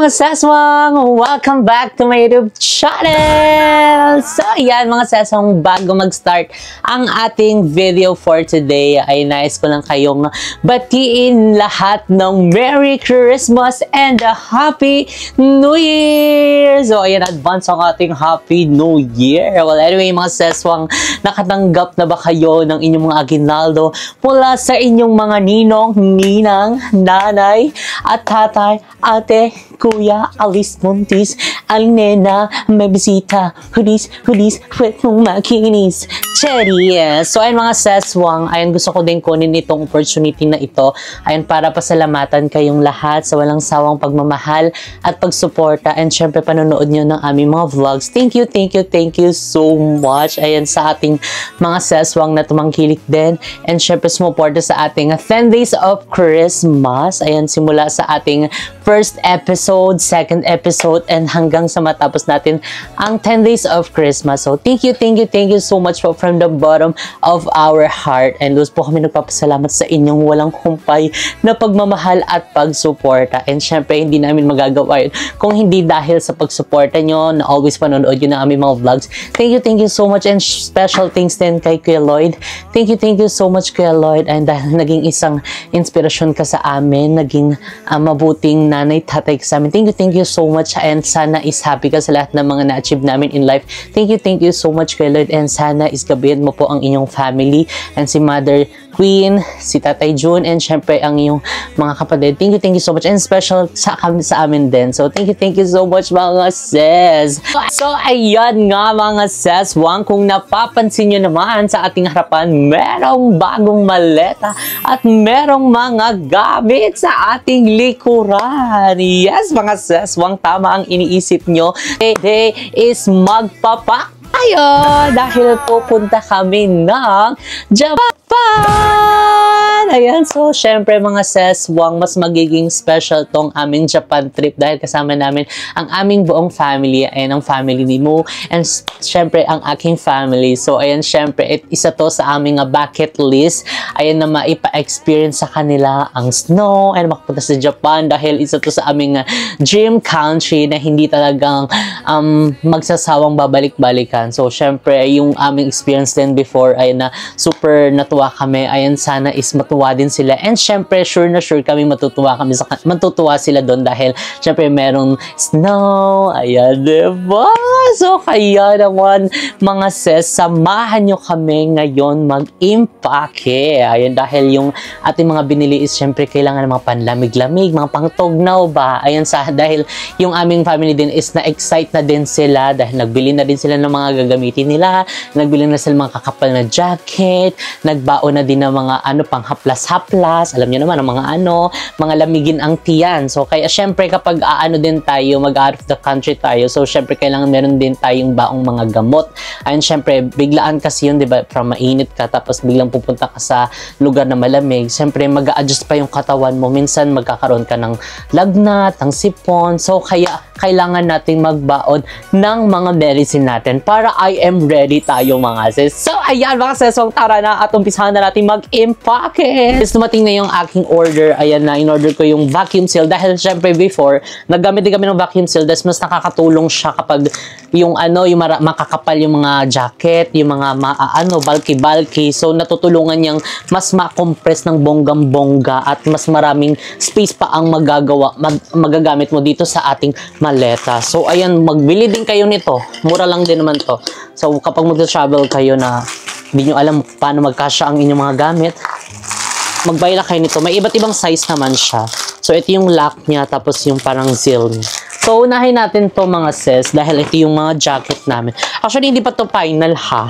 mga seswang! Welcome back to my YouTube channel! So, ayan mga seswang, bago mag-start ang ating video for today, ay nais ko lang kayong batiin lahat ng Merry Christmas and a Happy New Year! So, ayan, advance ang ating Happy New Year! Well, anyway, mga seswang, nakatanggap na ba kayo ng inyong mga aginaldo mula sa inyong mga ninong, ninang, nanay, at tatay, ate, kuya, alis, muntis, alinena, may bisita, hudis, wet mong makinis, cherry, yes. So, ayun mga seswang, ayun gusto ko din kunin itong opportunity na ito, ayun para pasalamatan kayong lahat sa walang sawang pagmamahal at pagsuporta, and syempre panonood nyo ng aming mga vlogs. Thank you so much, ayun sa ating mga seswang na tumangkilik din, and syempre sumuporta sa ating 10 days of Christmas, ayun simula sa ating first episode, second episode, and hanggang sa matapos natin ang 10 days of Christmas. So, thank you so much po from the bottom of our heart. And those po kami nagpapasalamat sa inyong walang humpay na pagmamahal at pagsuporta. And syempre, hindi namin magagawa yun kung hindi dahil sa pagsuporta nyo na always panonood yun ng aming mga vlogs. Thank you so much, and special thanks din kay Kuya Lloyd. Thank you so much, Kuya Lloyd. And dahil naging isang inspirasyon ka sa amin, naging mabuting nanay, tatay ka sa amin. Thank you so much, and sana is happy ka sa lahat ng mga na-achieve namin in life. Thank you so much, Kuya Lloyd, and sana is gabayan mo po ang inyong family, and si Mother Queen, si Tatay June, and syempre ang iyong mga kapatid. Thank you so much, and special sa amin din. So, thank you so much mga sis. So, ayan nga mga sis, kung napapansin nyo naman sa ating harapan, merong bagong maleta at merong mga gamit sa ating likuran. Yes, mga sis, tama ang iniisip nyo. Today is magpapak tayo dahil pupunta kami ng Japan! Ayan, so syempre mga seswang, mas magiging special tong aming Japan trip dahil kasama namin ang aming buong family, ayan ang family ni Mo, and syempre ang aking family. So ayan, syempre isa to sa aming bucket list, ayan na maipa-experience sa kanila ang snow and makapunta sa Japan dahil isa to sa aming dream country na hindi talagang magsasawang babalik-balikan. So syempre yung aming experience din before, ayan na super natuwa kami, ayan sana is matuwa din sila, and syempre sure kami matutuwa sila doon dahil syempre merong snow, ayan diba? So kaya naman mga sis, samahan nyo kami ngayon mag-impake, ayan dahil yung ating mga binili is syempre kailangan ng mga panlamig-lamig, mga pangtugnaw ba, ayan dahil yung aming family din is na-excite na din sila dahil nagbili na din sila ng mga gagamitin nila, nagbili na sila mga kakapal na jacket, nagbaon na din ng mga pang haplas-haplas, alam niyo naman ang mga lamigin ang tiyan. So kaya syempre kapag din tayo, mag-out of the country tayo, so syempre kailangan meron din tayong baong mga gamot. Ayun syempre biglaan kasi yun, 'di ba? From mainit ka tapos biglang pupunta ka sa lugar na malamig. Syempre mag-a-adjust pa yung katawan mo. Minsan magkakaroon ka ng lagnat, ng sipon. So kaya kailangan nating magbaon ng mga medicine natin para I am ready tayo mga sis. So ayan mga sis, tara na at umpisahan na natin mag-impake. Dumating na yung aking order. Ayan na, in-order ko yung vacuum seal dahil syempre before, naggamit din kami ng vacuum seal dahil mas nakakatulong siya kapag yung makakapal yung mga jacket, yung mga bulky. So natutulungan niyang mas ma-compress ng bonggang-bongga at mas maraming space pa ang magagamit mo dito sa ating maleta. So ayan, magbili din kayo nito. Mura lang din naman to. So kapag mag-travel kayo na hindi nyo alam paano magkasya ang inyong mga gamit, mag-buy lang kayo nito. May iba't ibang size naman siya. So ito yung lock niya, tapos yung parang seal niya. So unahin natin to mga sis dahil ito yung mga jacket namin. Actually hindi pa to final ha.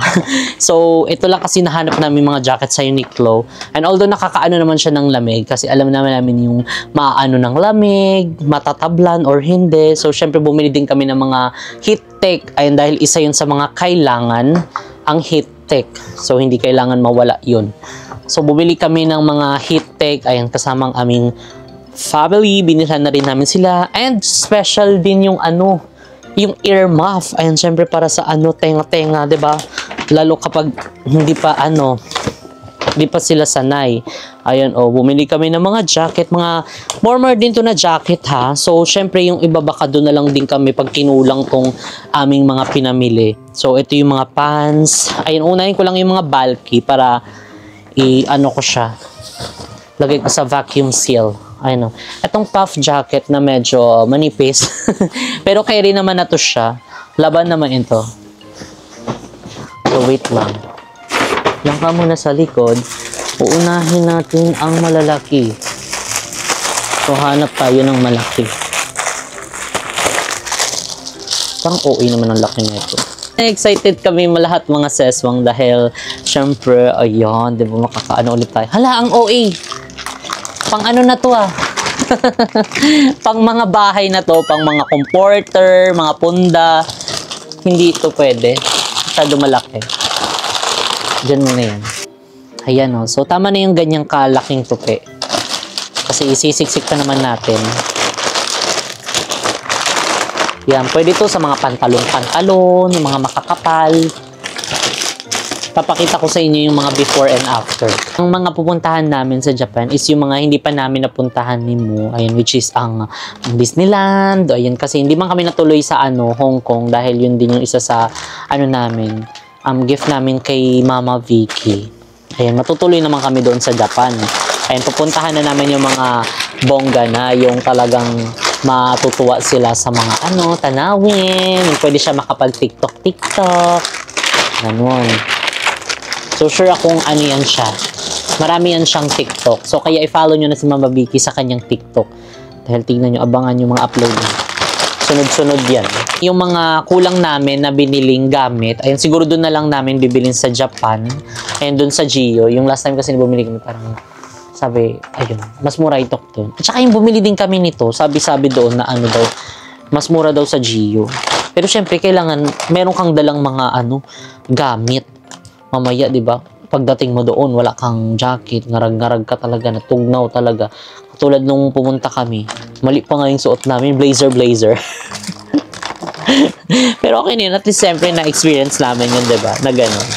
So ito lang kasi nahanap namin mga jacket sa Uniqlo. And although nakakaano naman siya ng lamig kasi alam namin yung maaano ng lamig, matatablan or hindi. So syempre bumili din kami ng mga heat tech. Ayun dahil isa yun sa mga kailangan, ang heat tech. So hindi kailangan mawala yun. So bumili kami ng mga heat tech, ayan kasamang aming family, binilhan na rin namin sila, and special din yung yung ear muff, ayan syempre para sa tenga-tenga, 'di ba? Lalo kapag hindi pa sila sanay. Ayan, bumili kami ng mga jacket, mga warmer din to na jacket ha. So, syempre yung iba baka doon na lang din kami pag kinulang tong aming mga pinamili. So, ito yung mga pants. Ayun, unahin ko lang yung mga bulky para i-ano ko siya. Lagay ko sa vacuum seal. Ayun, itong puff jacket na medyo manipis. Pero carry naman na to siya. Laban naman ito. So, wait lang. Lang ka muna sa likod. Uunahin natin ang malalaki. So, hanap tayo ng malaki. Parang OA naman ang laki nito. Excited kami lahat mga seswang dahil syempre, ayan, di ba makakaano ulit tayo. Hala, ang OA! Pang ano na to Pang mga bahay na to, pang mga comforter, mga punda. Hindi ito pwede. Masyado malaki. Diyan muna yan. Ayan so tama na yung ganyang kalaking tupi. Kasi isisiksik pa naman natin. Yan, pwede to sa mga pantalon-pantalon, yung mga makakapal. Papakita ko sa inyo yung mga before and after. Ang mga pupuntahan namin sa Japan is yung mga hindi pa namin napuntahan ni Mo. Ayan, which is ang Disneyland. Ayan, kasi hindi man kami natuloy sa Hong Kong dahil yun din yung isa sa namin, gift namin kay Mama Vicky. Ayan, matutuloy naman kami doon sa Japan. Ayan, pupuntahan na namin yung mga bongga na, yung talagang matutuwa sila sa mga tanawin. Yung pwede siya makapag-TikTok. Ganon. So, sure akong yan siya. Marami yan siyang TikTok. So, kaya i-follow nyo na si Mama Vicky sa kanyang TikTok. Dahil tignan nyo, abangan yung mga upload niya. Sunod-sunod yan. Yung mga kulang namin na biniling gamit, ayun, siguro doon na lang namin bibilin sa Japan. Ayun, doon sa Gio. Yung last time kasi bumili kami parang, sabi, ayun, mas mura ito doon. At saka yung bumili din kami nito, sabi-sabi doon na daw, mas mura daw sa Gio. Pero syempre, kailangan, meron kang dalang mga gamit. Mamaya, di ba? Pagdating mo doon, wala kang jacket, ngarag-ngarag ka talaga, natugnaw talaga. Katulad nung pumunta kami, mali pa nga yung suot namin, blazer. Pero okay na yun, at least siyempre na-experience namin yun, diba? Na gano'n.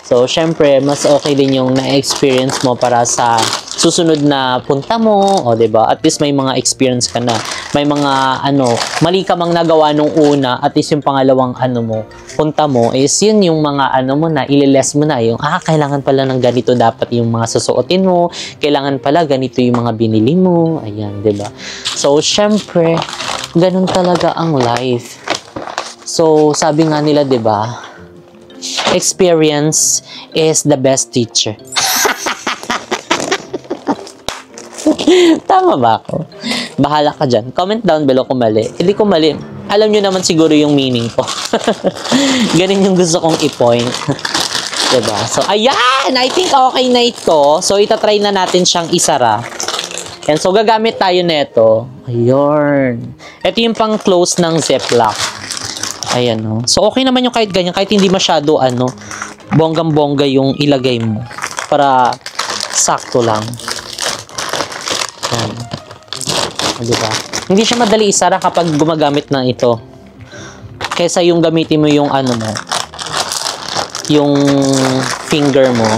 So, syempre, mas okay din yung na-experience mo para sa susunod na punta mo, diba? At least may mga experience ka na. May mga, mali ka mang nagawa nung una, at least yung pangalawang, punta mo, is yun yung mga, mo na, ililes mo na, yung, kailangan pala ng ganito dapat yung mga susuotin mo, kailangan pala ganito yung mga binili mo, ayan, diba? So, syempre, ganun talaga ang life. So, sabi nga nila, diba, experience is the best teacher. Tama ba ako? Bahala ka dyan. Comment down below kung mali. Hindi ko mali. Alam nyo naman siguro yung meaning ko. Ganun yung gusto kong i-point. Diba? So, ayan! I think okay na ito. So, itatry na natin siyang isara. Yan. So, gagamit tayo nito. Ayun. Ito yung pang-close ng ziplock. Ayan, no? So, okay naman yung kahit ganyan. Kahit hindi masyado, bonggang-bongga yung ilagay mo. Para sakto lang. Ayan. Diba? Hindi siya madali isara kapag gumagamit na ito. Kesa yung gamitin mo yung mo, yung finger mo.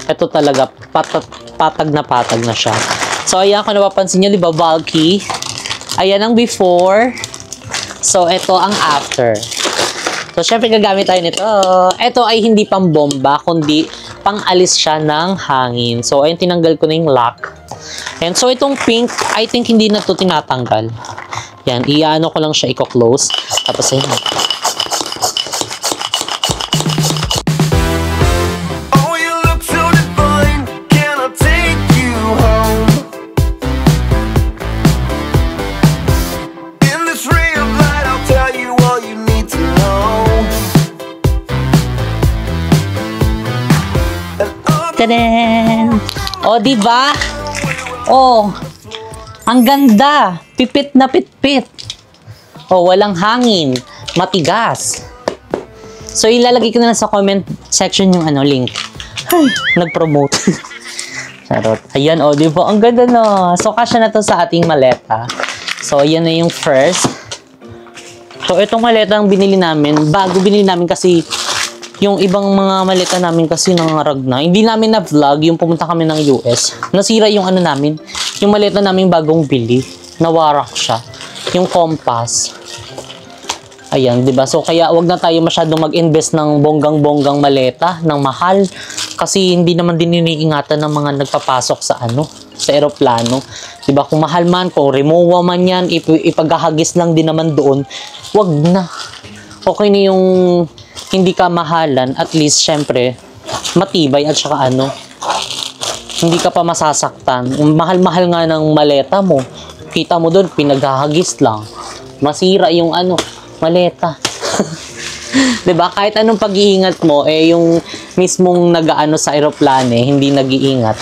Ito talaga, patag na siya. So, ayan, kung napapansin nyo, diba, bulky? Ayan ang before. So, ito ang after. So, syempre, gagamit tayo nito. Ito ay hindi pang bomba, kundi pang-alis siya ng hangin. So, ayun, tinanggal ko na yung lock. And so, itong pink, I think hindi na ito tinatanggal. Yan, iano ko lang siya, i-close. Tapos, ayun. Tadaan! O, diba? O, ang ganda. Pipit na pitpit. O, walang hangin. Matigas. So, ilalagay ko na lang sa comment section yung link. Ay, nag-promote. Charot. Ayan, o, diba? Ang ganda no. So, kasya na to sa ating maleta. So, ayan na yung first. So, itong maleta ang binili namin. Bago binili namin kasi Yung ibang mga maleta namin kasi nangarag na. Hindi namin na-vlog yung pumunta kami ng US. Nasira yung ano namin, yung maleta namin bagong bili. Nawarak siya. Yung compass. Ayan, 'di ba? So kaya wag na tayo masyadong mag-invest ng bonggang-bonggang maleta, ng mahal kasi hindi naman din iniingatan ng mga nagpapasok sa sa eroplano. 'Di ba? Kung mahal man, kung Rimowa man 'yan, ipaghahagis lang din naman doon. Wag na. Okay na yung hindi ka mahalan, at least syempre matibay at saka hindi ka pa masasaktan. Mahal-mahal nga ng maleta mo. Kita mo doon, pinaghahagis lang. Masira yung maleta. 'Di ba? Kahit anong pag-iingat mo, yung mismong nag-aano sa eroplano hindi nag-iingat.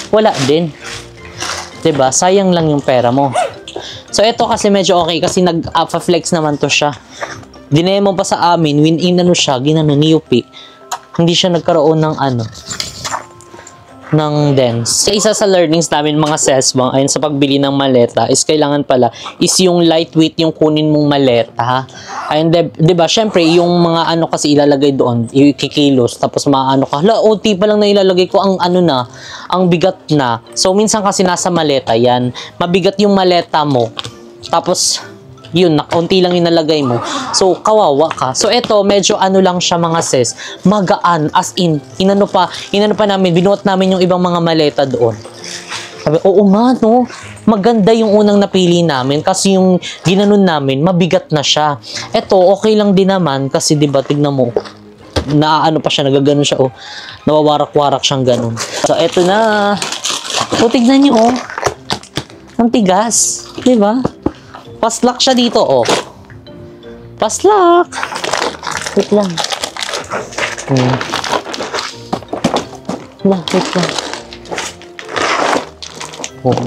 Wala din. 'Di ba? Sayang lang yung pera mo. So ito kasi medyo okay kasi nag-flex naman to siya. Dinemo pa sa amin, siya, niupi. Hindi siya nagkaroon ng ng dents. Isa sa learnings namin mga sesbang ayun sa pagbili ng maleta is kailangan pala is yung lightweight yung kunin mong maleta. Ayun, 'di ba? Syempre yung mga kasi ilalagay doon, ikikilos tapos maano ka. Hala, OT pa lang na ilalagay ko ang ang bigat na. So minsan kasi nasa maleta 'yan. Mabigat yung maleta mo. Tapos yun, unti lang yung nalagay mo. So, kawawa ka. So, eto, medyo lang siya mga sis. Magaan, as in, inano pa namin, binuot namin yung ibang mga maleta doon. Sabi, oo nga, no? Maganda yung unang napili namin kasi yung ginanon namin, mabigat na siya. Eto, okay lang din naman kasi, diba, tignan mo, pa siya, nagaganon siya, nawawarak-warak siyang ganon. So, eto na. So, tignan niyo, ang tigas. Diba? Paslak siya dito, Paslak. Wait lang. Wait lang.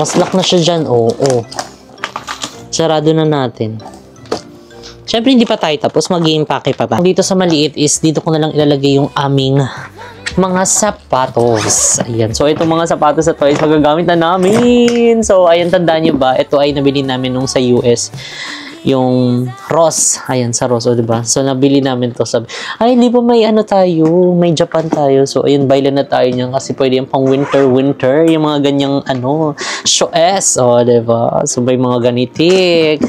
Paslak na siya dyan, Sarado na natin. Siyempre, hindi pa tayo tapos. Mag-i-impake pa tayo. Dito sa maliit is, dito ko na lang ilalagay yung aming mga sapatos. Ayan. So, itong mga sapatos na to is magagamit na namin. So, ayan, tandaan nyo ba? Ito ay nabili namin nung sa US. Yung Ross. Ayan, sa Ross. Diba? So, nabili namin to. Sabi, ay, hindi ba may tayo? May Japan tayo. So, ayun, bailan na tayo niyan kasi pwede yung pang winter. Yung mga ganyang, shoes. Diba? So, may mga ganitik.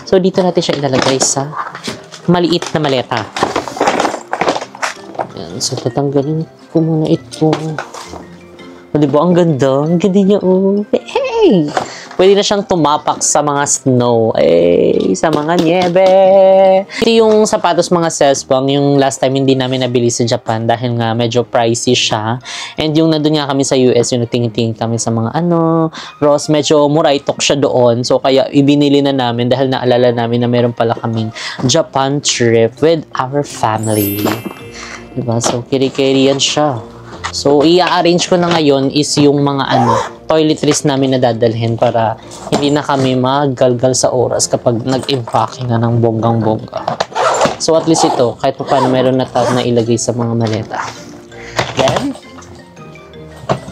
So, dito natin siya ilalagay sa maliit na maleta. Ayan, so tatanggalin ko muna ito. Diba? Ang ganda. Ang ganda niya, Hey! Pwede na siyang tumapak sa mga snow. Sa mga niebe. Ito yung sapatos mga sesbang. Yung last time hindi namin nabili sa Japan dahil nga medyo pricey siya. And yung nandun nga kami sa US, yung nagtingin-tingin kami sa mga Ross, medyo muraitok siya doon. So kaya ibinili na namin dahil naalala namin na meron pala kaming Japan trip with our family. Diba? So kiri-kiri yan siya. So, i-arrange ko na ngayon is yung mga toiletries namin na dadalhin para hindi na kami maggalgal sa oras kapag nag-impake na ng bonggang-bongga. So, at least ito, kahit pa paano meron na tab na ilagay sa mga maleta. Then,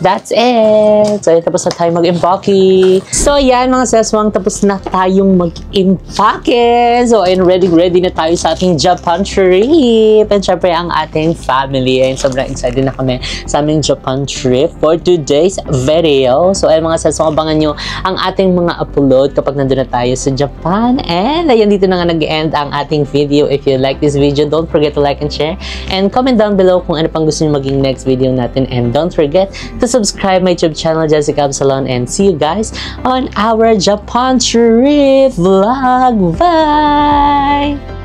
that's it! So, tapos na tayo mag-impake. So, yan mga seswang, tapos na tayong mag-impake. So, ayun, ready na tayo sa ating Japan trip. And syempre, ang ating family. Ayun, sobrang excited na kami sa aming Japan trip for today's video. So, ayun mga seswang, abangan nyo ang ating mga upload kapag nandun na tayo sa Japan. And, ayun, dito na nga nag-end ang ating video. If you like this video, don't forget to like and share. And comment down below kung ano pang gusto nyo maging next video natin. And don't forget to subscribe my YouTube channel, Jessica Absalon, and see you guys on our Japan trip vlog. Bye!